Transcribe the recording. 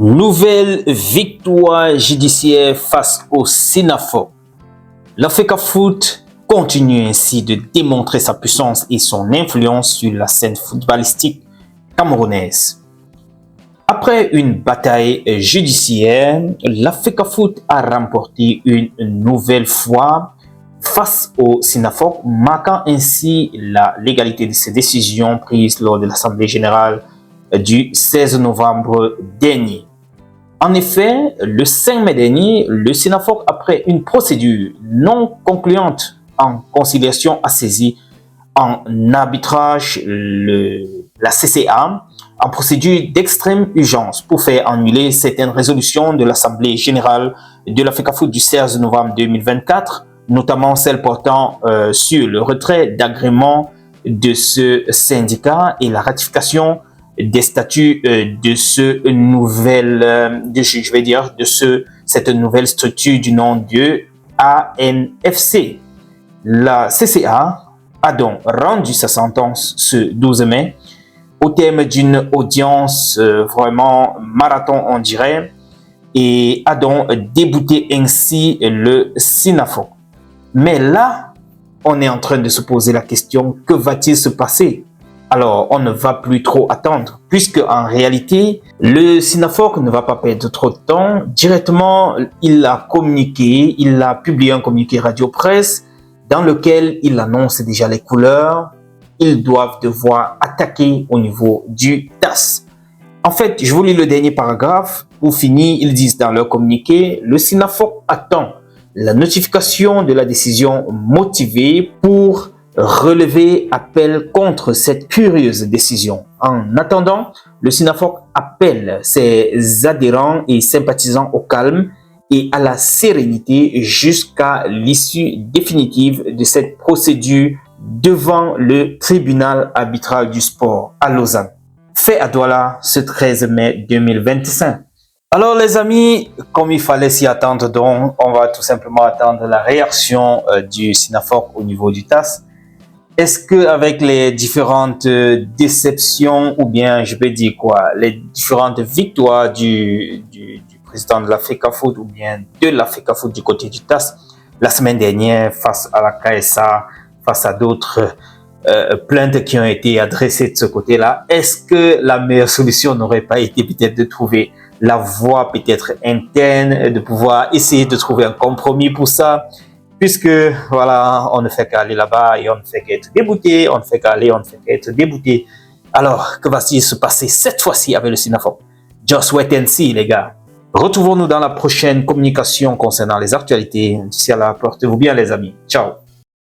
Nouvelle victoire judiciaire face au SENAFOR. La FECAFOOT continue ainsi de démontrer sa puissance et son influence sur la scène footballistique camerounaise. Après une bataille judiciaire, la FECAFOOT a remporté une nouvelle fois face au SENAFOR, marquant ainsi la légalité de ses décisions prises lors de l'Assemblée générale du 16 novembre dernier. En effet, le 5 mai dernier, le SENAFOR, après une procédure non concluante en conciliation, a saisi en arbitrage la CCA en procédure d'extrême urgence pour faire annuler certaines résolutions de l'Assemblée générale de la FECAFOOT du 16 novembre 2024, notamment celle portant sur le retrait d'agrément de ce syndicat et la ratification des statuts de cette nouvelle structure du nom de ANFC. La CCA a donc rendu sa sentence ce 12 mai au terme d'une audience vraiment marathon, on dirait, et a donc débouté ainsi le SENAFOR. Mais là, on est en train de se poser la question, que va-t-il se passer? Alors, on ne va plus trop attendre, puisque en réalité, le SENAFOR ne va pas perdre trop de temps. Directement, il a publié un communiqué radio-presse dans lequel il annonce déjà les couleurs. Ils doivent devoir attaquer au niveau du TAS. En fait, je vous lis le dernier paragraphe. Pour finir, ils disent dans leur communiqué, le SENAFOR attend la notification de la décision motivée pour relever appel contre cette curieuse décision. En attendant, le SENAFOR appelle ses adhérents et sympathisants au calme et à la sérénité jusqu'à l'issue définitive de cette procédure devant le tribunal arbitral du sport à Lausanne. Fait à Douala ce 13 mai 2025. Alors les amis, comme il fallait s'y attendre, donc on va tout simplement attendre la réaction du SENAFOR au niveau du TAS. Est-ce qu'avec les différentes déceptions, ou bien je vais dire quoi, les différentes victoires du président de la FECAFOOT, ou bien de la FECAFOOT du côté du TAS, la semaine dernière, face à la KSA, face à d'autres plaintes qui ont été adressées de ce côté-là, est-ce que la meilleure solution n'aurait pas été peut-être de trouver la voie peut-être interne, de pouvoir essayer de trouver un compromis pour ça? Puisque, voilà, on ne fait qu'aller là-bas et on ne fait qu'être débouté, on ne fait qu'aller, on ne fait qu'être débouté. Alors, que va-t-il se passer cette fois-ci avec le SENAFOR? Just wait and see, les gars. Retrouvons-nous dans la prochaine communication concernant les actualités. D'ici là, portez-vous bien, les amis. Ciao.